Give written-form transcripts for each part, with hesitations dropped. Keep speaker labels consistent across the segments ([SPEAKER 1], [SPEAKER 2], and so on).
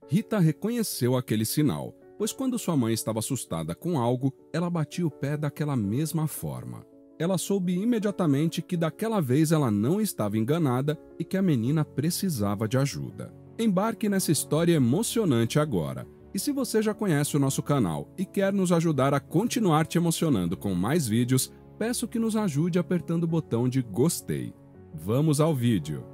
[SPEAKER 1] Rita reconheceu aquele sinal, pois quando sua mãe estava assustada com algo, ela batia o pé daquela mesma forma. Ela soube imediatamente que daquela vez ela não estava enganada e que a menina precisava de ajuda. Embarque nessa história emocionante agora. E se você já conhece o nosso canal e quer nos ajudar a continuar te emocionando com mais vídeos, peço que nos ajude apertando o botão de gostei. Vamos ao vídeo.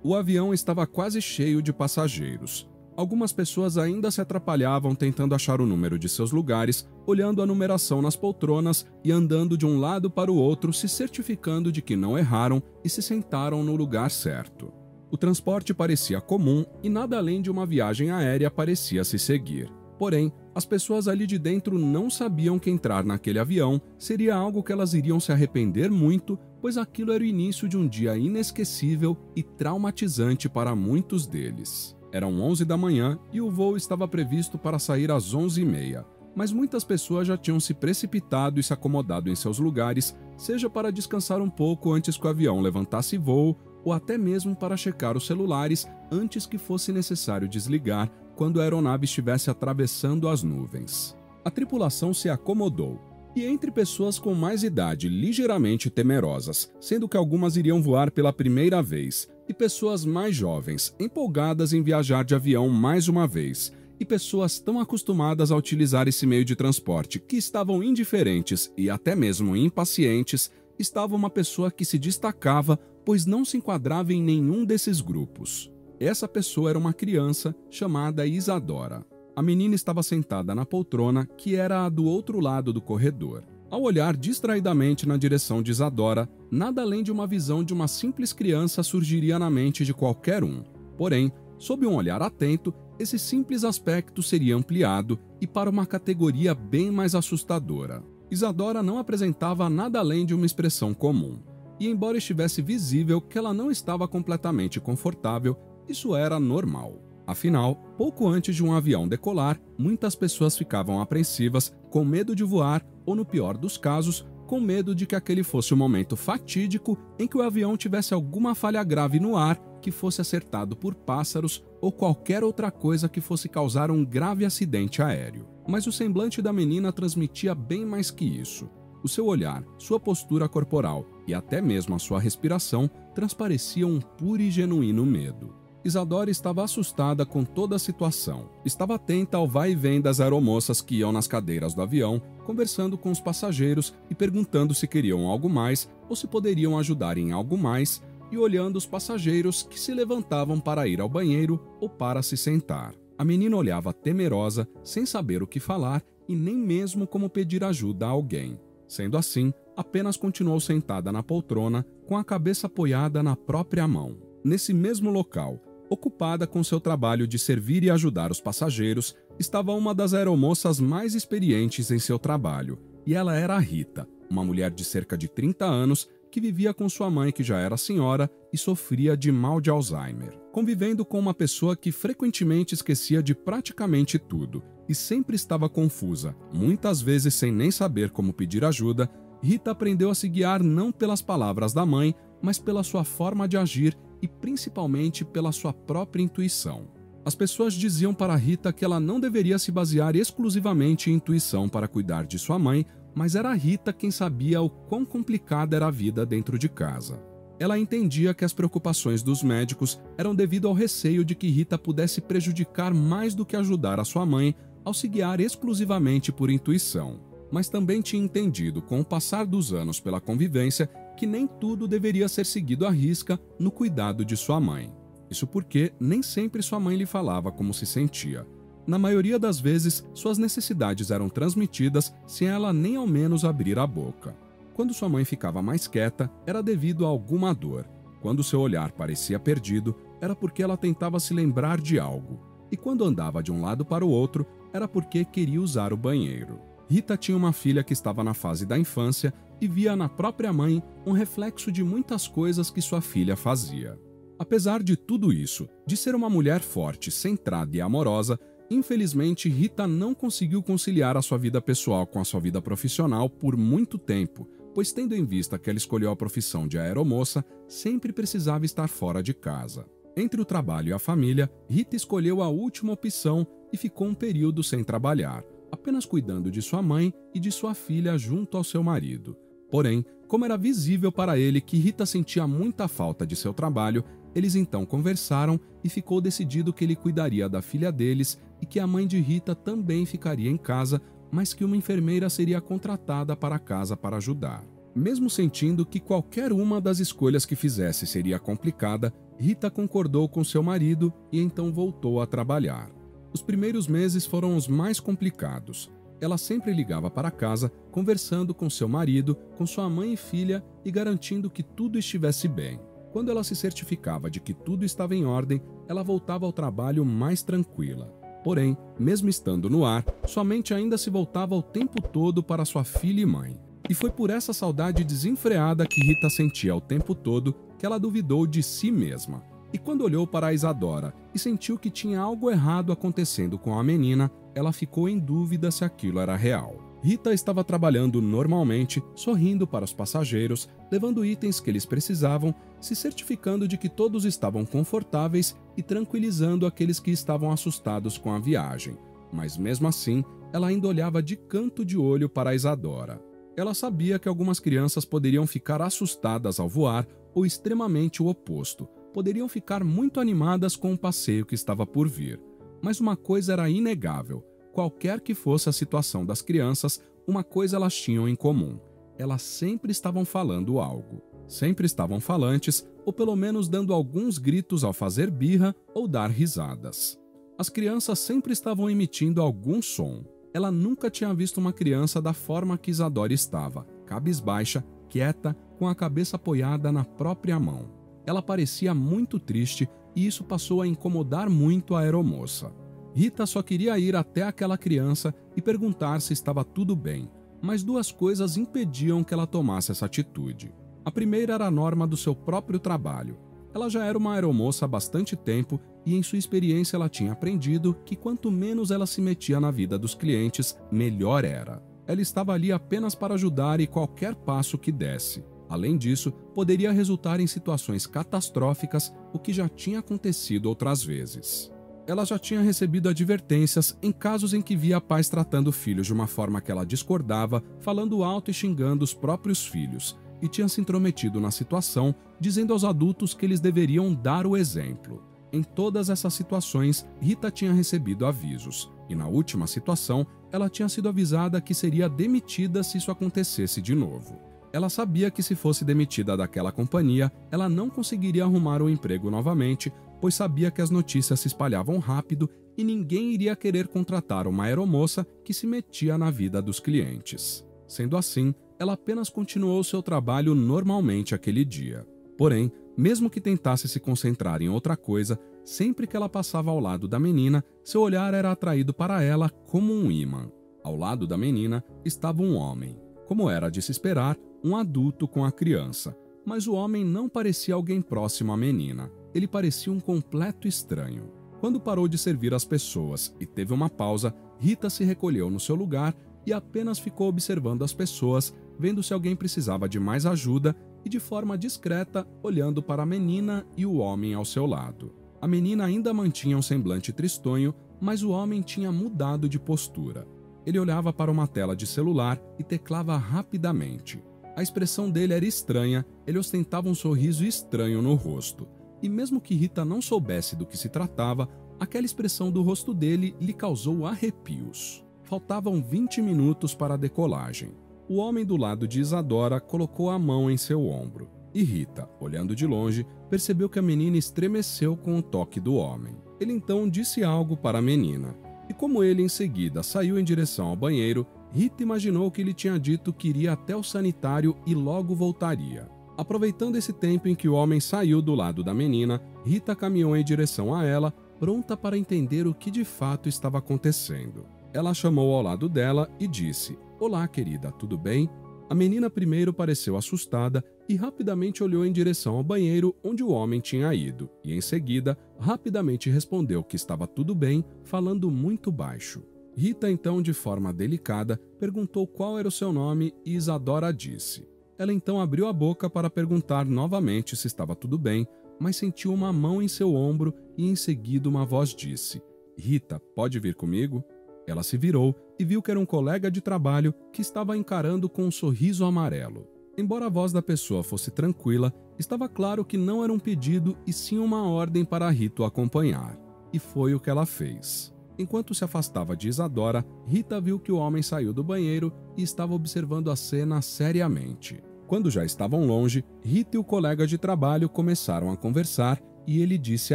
[SPEAKER 1] O avião estava quase cheio de passageiros. Algumas pessoas ainda se atrapalhavam tentando achar o número de seus lugares, olhando a numeração nas poltronas e andando de um lado para o outro, se certificando de que não erraram e se sentaram no lugar certo. O transporte parecia comum e nada além de uma viagem aérea parecia se seguir. Porém, as pessoas ali de dentro não sabiam que entrar naquele avião seria algo que elas iriam se arrepender muito, pois aquilo era o início de um dia inesquecível e traumatizante para muitos deles. Eram 11 da manhã e o voo estava previsto para sair às 11h30. Mas muitas pessoas já tinham se precipitado e se acomodado em seus lugares, seja para descansar um pouco antes que o avião levantasse voo, ou até mesmo para checar os celulares antes que fosse necessário desligar quando a aeronave estivesse atravessando as nuvens. A tripulação se acomodou, e entre pessoas com mais idade ligeiramente temerosas, sendo que algumas iriam voar pela primeira vez, e pessoas mais jovens, empolgadas em viajar de avião mais uma vez, e pessoas tão acostumadas a utilizar esse meio de transporte que estavam indiferentes e até mesmo impacientes, estava uma pessoa que se destacava, pois não se enquadrava em nenhum desses grupos. Essa pessoa era uma criança chamada Isadora. A menina estava sentada na poltrona, que era a do outro lado do corredor. Ao olhar distraidamente na direção de Isadora, nada além de uma visão de uma simples criança surgiria na mente de qualquer um. Porém, sob um olhar atento, esse simples aspecto seria ampliado e para uma categoria bem mais assustadora. Isadora não apresentava nada além de uma expressão comum. E embora estivesse visível que ela não estava completamente confortável, isso era normal. Afinal, pouco antes de um avião decolar, muitas pessoas ficavam apreensivas, com medo de voar ou, no pior dos casos, com medo de que aquele fosse o momento fatídico em que o avião tivesse alguma falha grave no ar que fosse acertado por pássaros ou qualquer outra coisa que fosse causar um grave acidente aéreo. Mas o semblante da menina transmitia bem mais que isso. O seu olhar, sua postura corporal e até mesmo a sua respiração transpareciam um puro e genuíno medo. Isadora estava assustada com toda a situação. Estava atenta ao vai e vem das aeromoças que iam nas cadeiras do avião, conversando com os passageiros e perguntando se queriam algo mais ou se poderiam ajudar em algo mais, e olhando os passageiros que se levantavam para ir ao banheiro ou para se sentar. A menina olhava temerosa, sem saber o que falar e nem mesmo como pedir ajuda a alguém. Sendo assim, apenas continuou sentada na poltrona, com a cabeça apoiada na própria mão. Nesse mesmo local, ocupada com seu trabalho de servir e ajudar os passageiros, estava uma das aeromoças mais experientes em seu trabalho, e ela era a Rita, uma mulher de cerca de 30 anos que vivia com sua mãe, que já era senhora e sofria de mal de Alzheimer, convivendo com uma pessoa que frequentemente esquecia de praticamente tudo e sempre estava confusa, muitas vezes sem nem saber como pedir ajuda. Rita aprendeu a se guiar não pelas palavras da mãe, mas pela sua forma de agir e principalmente pela sua própria intuição. As pessoas diziam para Rita que ela não deveria se basear exclusivamente em intuição para cuidar de sua mãe, mas era a Rita quem sabia o quão complicada era a vida dentro de casa. Ela entendia que as preocupações dos médicos eram devido ao receio de que Rita pudesse prejudicar mais do que ajudar a sua mãe ao se guiar exclusivamente por intuição, mas também tinha entendido, com o passar dos anos pela convivência, que nem tudo deveria ser seguido à risca no cuidado de sua mãe. Isso porque nem sempre sua mãe lhe falava como se sentia. Na maioria das vezes, suas necessidades eram transmitidas sem ela nem ao menos abrir a boca. Quando sua mãe ficava mais quieta, era devido a alguma dor. Quando seu olhar parecia perdido, era porque ela tentava se lembrar de algo. E quando andava de um lado para o outro, era porque queria usar o banheiro. Rita tinha uma filha que estava na fase da infância e via na própria mãe um reflexo de muitas coisas que sua filha fazia. Apesar de tudo isso, de ser uma mulher forte, centrada e amorosa, infelizmente Rita não conseguiu conciliar a sua vida pessoal com a sua vida profissional por muito tempo, pois tendo em vista que ela escolheu a profissão de aeromoça, sempre precisava estar fora de casa. Entre o trabalho e a família, Rita escolheu a última opção e ficou um período sem trabalhar, apenas cuidando de sua mãe e de sua filha junto ao seu marido. Porém, como era visível para ele que Rita sentia muita falta de seu trabalho, eles então conversaram e ficou decidido que ele cuidaria da filha deles e que a mãe de Rita também ficaria em casa, mas que uma enfermeira seria contratada para a casa para ajudar. Mesmo sentindo que qualquer uma das escolhas que fizesse seria complicada, Rita concordou com seu marido e então voltou a trabalhar. Os primeiros meses foram os mais complicados. Ela sempre ligava para casa, conversando com seu marido, com sua mãe e filha e garantindo que tudo estivesse bem. Quando ela se certificava de que tudo estava em ordem, ela voltava ao trabalho mais tranquila. Porém, mesmo estando no ar, sua mente ainda se voltava o tempo todo para sua filha e mãe. E foi por essa saudade desenfreada que Rita sentia o tempo todo que ela duvidou de si mesma. E quando olhou para a Isadora e sentiu que tinha algo errado acontecendo com a menina, ela ficou em dúvida se aquilo era real. Rita estava trabalhando normalmente, sorrindo para os passageiros, levando itens que eles precisavam, se certificando de que todos estavam confortáveis e tranquilizando aqueles que estavam assustados com a viagem. Mas mesmo assim, ela ainda olhava de canto de olho para a Isadora. Ela sabia que algumas crianças poderiam ficar assustadas ao voar ou extremamente o oposto. Poderiam ficar muito animadas com o passeio que estava por vir. Mas uma coisa era inegável. Qualquer que fosse a situação das crianças, uma coisa elas tinham em comum. Elas sempre estavam falando algo. Sempre estavam falantes, ou pelo menos dando alguns gritos ao fazer birra ou dar risadas. As crianças sempre estavam emitindo algum som. Ela nunca tinha visto uma criança da forma que Isadora estava, cabisbaixa, quieta, com a cabeça apoiada na própria mão. Ela parecia muito triste e isso passou a incomodar muito a aeromoça. Rita só queria ir até aquela criança e perguntar se estava tudo bem, mas duas coisas impediam que ela tomasse essa atitude. A primeira era a norma do seu próprio trabalho. Ela já era uma aeromoça há bastante tempo e em sua experiência ela tinha aprendido que quanto menos ela se metia na vida dos clientes, melhor era. Ela estava ali apenas para ajudar e qualquer passo que desse. Além disso, poderia resultar em situações catastróficas, o que já tinha acontecido outras vezes. Ela já tinha recebido advertências em casos em que via pais tratando filhos de uma forma que ela discordava, falando alto e xingando os próprios filhos, e tinha se intrometido na situação, dizendo aos adultos que eles deveriam dar o exemplo. Em todas essas situações, Rita tinha recebido avisos, e na última situação, ela tinha sido avisada que seria demitida se isso acontecesse de novo. Ela sabia que se fosse demitida daquela companhia, ela não conseguiria arrumar um emprego novamente, pois sabia que as notícias se espalhavam rápido e ninguém iria querer contratar uma aeromoça que se metia na vida dos clientes. Sendo assim, ela apenas continuou seu trabalho normalmente aquele dia. Porém, mesmo que tentasse se concentrar em outra coisa, sempre que ela passava ao lado da menina, seu olhar era atraído para ela como um ímã. Ao lado da menina estava um homem. Como era de se esperar, um adulto com a criança. Mas o homem não parecia alguém próximo à menina. Ele parecia um completo estranho. Quando parou de servir as pessoas e teve uma pausa, Rita se recolheu no seu lugar e apenas ficou observando as pessoas, vendo se alguém precisava de mais ajuda e de forma discreta, olhando para a menina e o homem ao seu lado. A menina ainda mantinha um semblante tristonho, mas o homem tinha mudado de postura. Ele olhava para uma tela de celular e teclava rapidamente. A expressão dele era estranha, ele ostentava um sorriso estranho no rosto. E mesmo que Rita não soubesse do que se tratava, aquela expressão do rosto dele lhe causou arrepios. Faltavam 20 minutos para a decolagem. O homem do lado de Isadora colocou a mão em seu ombro. E Rita, olhando de longe, percebeu que a menina estremeceu com o toque do homem. Ele então disse algo para a menina. E como ele em seguida saiu em direção ao banheiro, Rita imaginou que ele tinha dito que iria até o sanitário e logo voltaria. Aproveitando esse tempo em que o homem saiu do lado da menina, Rita caminhou em direção a ela, pronta para entender o que de fato estava acontecendo. Ela chamou ao lado dela e disse: "Olá, querida, tudo bem?" A menina primeiro pareceu assustada e rapidamente olhou em direção ao banheiro onde o homem tinha ido, e em seguida, rapidamente respondeu que estava tudo bem, falando muito baixo. Rita, então, de forma delicada, perguntou qual era o seu nome e Isadora disse. Ela então abriu a boca para perguntar novamente se estava tudo bem, mas sentiu uma mão em seu ombro e em seguida uma voz disse: "Rita, pode vir comigo?" Ela se virou e viu que era um colega de trabalho que estava encarando com um sorriso amarelo. Embora a voz da pessoa fosse tranquila, estava claro que não era um pedido e sim uma ordem para Rita o acompanhar. E foi o que ela fez. Enquanto se afastava de Isadora, Rita viu que o homem saiu do banheiro e estava observando a cena seriamente. Quando já estavam longe, Rita e o colega de trabalho começaram a conversar e ele disse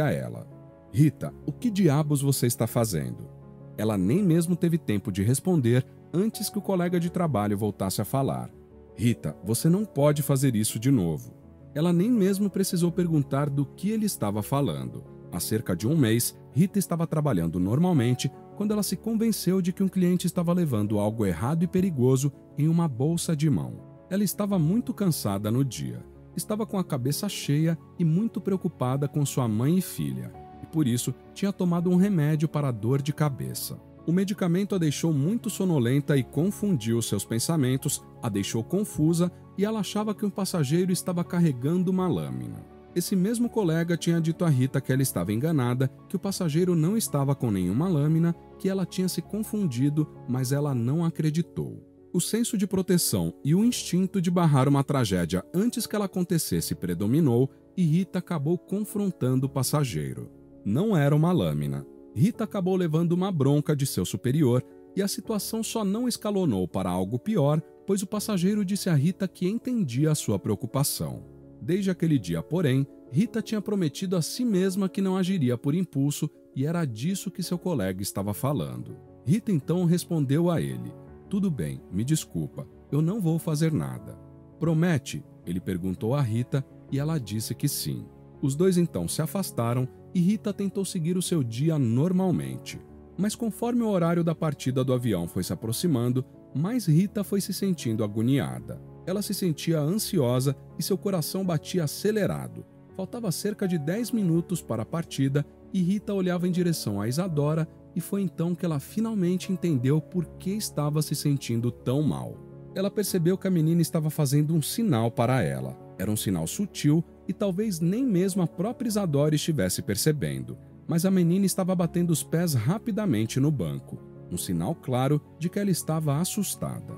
[SPEAKER 1] a ela: "Rita, o que diabos você está fazendo?" Ela nem mesmo teve tempo de responder antes que o colega de trabalho voltasse a falar: "Rita, você não pode fazer isso de novo." Ela nem mesmo precisou perguntar do que ele estava falando. Há cerca de um mês, Rita estava trabalhando normalmente quando ela se convenceu de que um cliente estava levando algo errado e perigoso em uma bolsa de mão. Ela estava muito cansada no dia. Estava com a cabeça cheia e muito preocupada com sua mãe e filha, e por isso tinha tomado um remédio para a dor de cabeça. O medicamento a deixou muito sonolenta e confundiu seus pensamentos, a deixou confusa e ela achava que um passageiro estava carregando uma lâmina. Esse mesmo colega tinha dito a Rita que ela estava enganada, que o passageiro não estava com nenhuma lâmina, que ela tinha se confundido, mas ela não acreditou. O senso de proteção e o instinto de barrar uma tragédia antes que ela acontecesse predominou e Rita acabou confrontando o passageiro. Não era uma lâmina. Rita acabou levando uma bronca de seu superior e a situação só não escalonou para algo pior, pois o passageiro disse a Rita que entendia a sua preocupação. Desde aquele dia, porém, Rita tinha prometido a si mesma que não agiria por impulso e era disso que seu colega estava falando. Rita então respondeu a ele: "Tudo bem, me desculpa, eu não vou fazer nada." "Promete?" ele perguntou a Rita e ela disse que sim. Os dois então se afastaram e Rita tentou seguir o seu dia normalmente. Mas conforme o horário da partida do avião foi se aproximando, mais Rita foi se sentindo agoniada. Ela se sentia ansiosa e seu coração batia acelerado. Faltava cerca de 10 minutos para a partida e Rita olhava em direção a Isadora e foi então que ela finalmente entendeu por que estava se sentindo tão mal. Ela percebeu que a menina estava fazendo um sinal para ela. Era um sinal sutil e talvez nem mesmo a própria Isadora estivesse percebendo, mas a menina estava batendo os pés rapidamente no banco, um sinal claro de que ela estava assustada.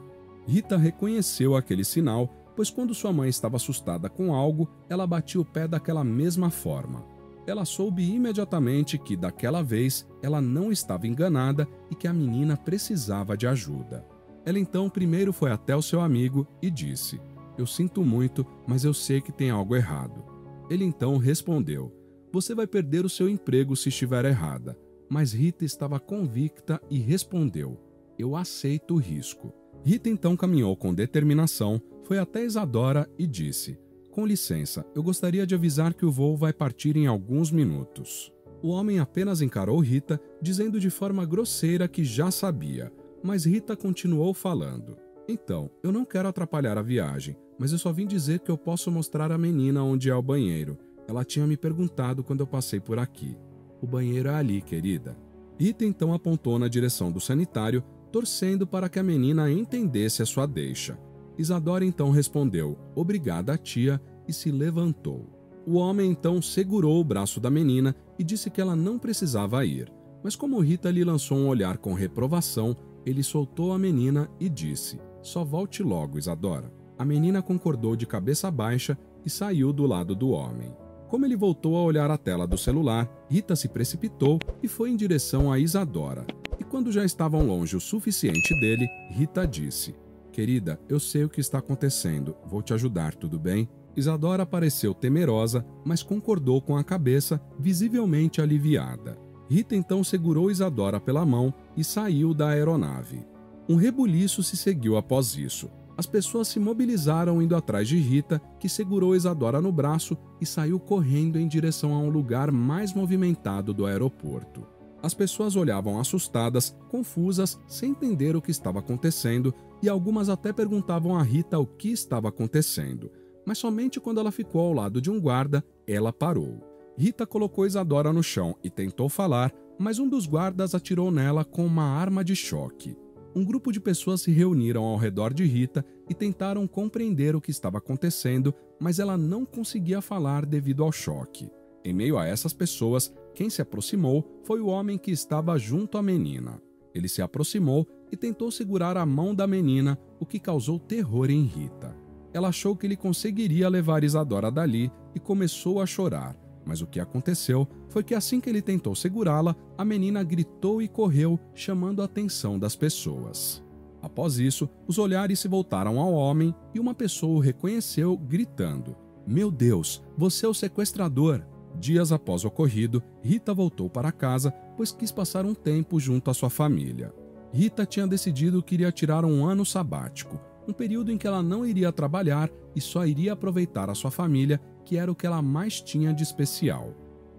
[SPEAKER 1] Rita reconheceu aquele sinal, pois quando sua mãe estava assustada com algo, ela batia o pé daquela mesma forma. Ela soube imediatamente que, daquela vez, ela não estava enganada e que a menina precisava de ajuda. Ela então primeiro foi até o seu amigo e disse: "Eu sinto muito, mas eu sei que tem algo errado." Ele então respondeu: "Você vai perder o seu emprego se estiver errada." Mas Rita estava convicta e respondeu: "Eu aceito o risco." Rita então caminhou com determinação, foi até Isadora e disse: "Com licença, eu gostaria de avisar que o voo vai partir em alguns minutos." O homem apenas encarou Rita, dizendo de forma grosseira que já sabia, mas Rita continuou falando: "Então, eu não quero atrapalhar a viagem, mas eu só vim dizer que eu posso mostrar a menina onde é o banheiro. Ela tinha me perguntado quando eu passei por aqui." "O banheiro é ali, querida." Rita então apontou na direção do sanitário, torcendo para que a menina entendesse a sua deixa. Isadora então respondeu: "Obrigada, tia", e se levantou. O homem então segurou o braço da menina e disse que ela não precisava ir, mas como Rita lhe lançou um olhar com reprovação, ele soltou a menina e disse: "Só volte logo, Isadora." A menina concordou de cabeça baixa e saiu do lado do homem. Como ele voltou a olhar a tela do celular, Rita se precipitou e foi em direção a Isadora. E quando já estavam longe o suficiente dele, Rita disse: "Querida, eu sei o que está acontecendo. Vou te ajudar, tudo bem?" Isadora pareceu temerosa, mas concordou com a cabeça, visivelmente aliviada. Rita então segurou Isadora pela mão e saiu da aeronave. Um rebuliço se seguiu após isso. As pessoas se mobilizaram indo atrás de Rita, que segurou Isadora no braço e saiu correndo em direção a um lugar mais movimentado do aeroporto. As pessoas olhavam assustadas, confusas, sem entender o que estava acontecendo, e algumas até perguntavam a Rita o que estava acontecendo. Mas somente quando ela ficou ao lado de um guarda, ela parou. Rita colocou Isadora no chão e tentou falar, mas um dos guardas atirou nela com uma arma de choque. Um grupo de pessoas se reuniram ao redor de Rita e tentaram compreender o que estava acontecendo, mas ela não conseguia falar devido ao choque. Em meio a essas pessoas, quem se aproximou foi o homem que estava junto à menina. Ele se aproximou e tentou segurar a mão da menina, o que causou terror em Rita. Ela achou que ele conseguiria levar Isadora dali e começou a chorar. Mas o que aconteceu foi que assim que ele tentou segurá-la, a menina gritou e correu, chamando a atenção das pessoas. Após isso, os olhares se voltaram ao homem e uma pessoa o reconheceu, gritando: "Meu Deus, você é o sequestrador!" Dias após o ocorrido, Rita voltou para casa, pois quis passar um tempo junto à sua família. Rita tinha decidido que iria tirar um ano sabático, um período em que ela não iria trabalhar e só iria aproveitar a sua família, que era o que ela mais tinha de especial.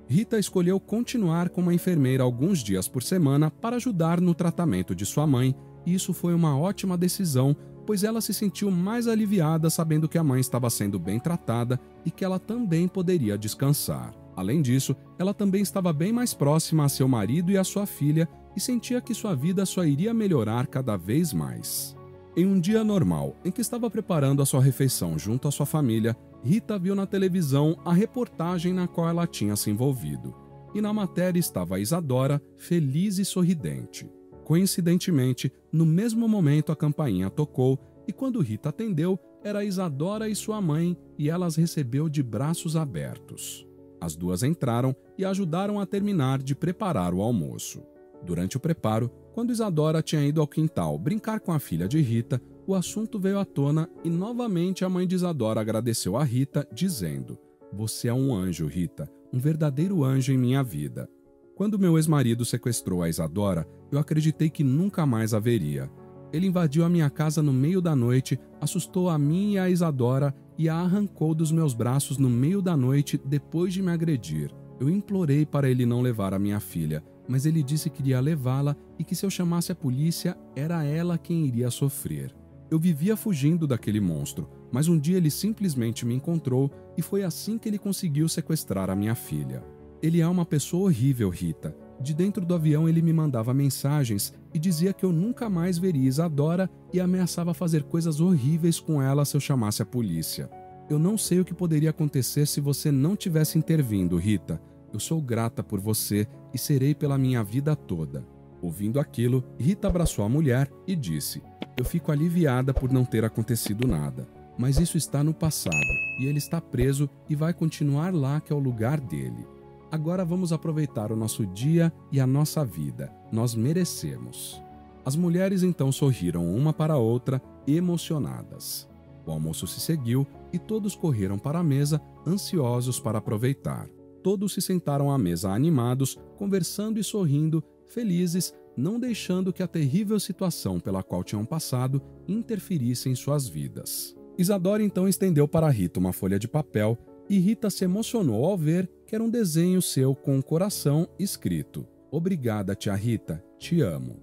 [SPEAKER 1] Rita escolheu continuar como enfermeira alguns dias por semana para ajudar no tratamento de sua mãe, e isso foi uma ótima decisão, pois ela se sentiu mais aliviada sabendo que a mãe estava sendo bem tratada e que ela também poderia descansar. Além disso, ela também estava bem mais próxima a seu marido e a sua filha e sentia que sua vida só iria melhorar cada vez mais. Em um dia normal, em que estava preparando a sua refeição junto à sua família, Rita viu na televisão a reportagem na qual ela tinha se envolvido. E na matéria estava a Isadora, feliz e sorridente. Coincidentemente, no mesmo momento a campainha tocou e quando Rita atendeu, era a Isadora e sua mãe e ela as recebeu de braços abertos. As duas entraram e ajudaram a terminar de preparar o almoço. Durante o preparo, quando Isadora tinha ido ao quintal brincar com a filha de Rita, o assunto veio à tona e novamente a mãe de Isadora agradeceu a Rita, dizendo: "Você é um anjo, Rita, um verdadeiro anjo em minha vida. Quando meu ex-marido sequestrou a Isadora, eu acreditei que nunca mais a veria. Ele invadiu a minha casa no meio da noite, assustou a mim e a Isadora e a arrancou dos meus braços no meio da noite depois de me agredir. Eu implorei para ele não levar a minha filha, mas ele disse que iria levá-la e que se eu chamasse a polícia, era ela quem iria sofrer. Eu vivia fugindo daquele monstro, mas um dia ele simplesmente me encontrou e foi assim que ele conseguiu sequestrar a minha filha. Ele é uma pessoa horrível, Rita. De dentro do avião ele me mandava mensagens e dizia que eu nunca mais veria Isadora e ameaçava fazer coisas horríveis com ela se eu chamasse a polícia. Eu não sei o que poderia acontecer se você não tivesse intervindo, Rita. Eu sou grata por você e serei pela minha vida toda." Ouvindo aquilo, Rita abraçou a mulher e disse: "Eu fico aliviada por não ter acontecido nada, mas isso está no passado e ele está preso e vai continuar lá, que é o lugar dele. Agora vamos aproveitar o nosso dia e a nossa vida. Nós merecemos." As mulheres então sorriram uma para a outra, emocionadas. O almoço se seguiu e todos correram para a mesa, ansiosos para aproveitar. Todos se sentaram à mesa animados, conversando e sorrindo, felizes, não deixando que a terrível situação pela qual tinham passado interferisse em suas vidas. Isadora então estendeu para Rita uma folha de papel e Rita se emocionou ao ver que era um desenho seu com um coração escrito: "Obrigada, tia Rita, te amo."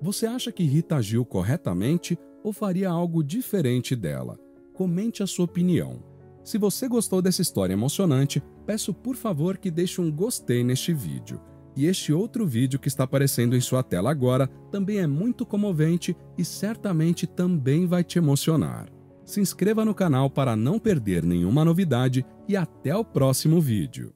[SPEAKER 1] Você acha que Rita agiu corretamente ou faria algo diferente dela? Comente a sua opinião. Se você gostou dessa história emocionante, peço por favor que deixe um gostei neste vídeo. E este outro vídeo que está aparecendo em sua tela agora também é muito comovente e certamente também vai te emocionar. Se inscreva no canal para não perder nenhuma novidade e até o próximo vídeo.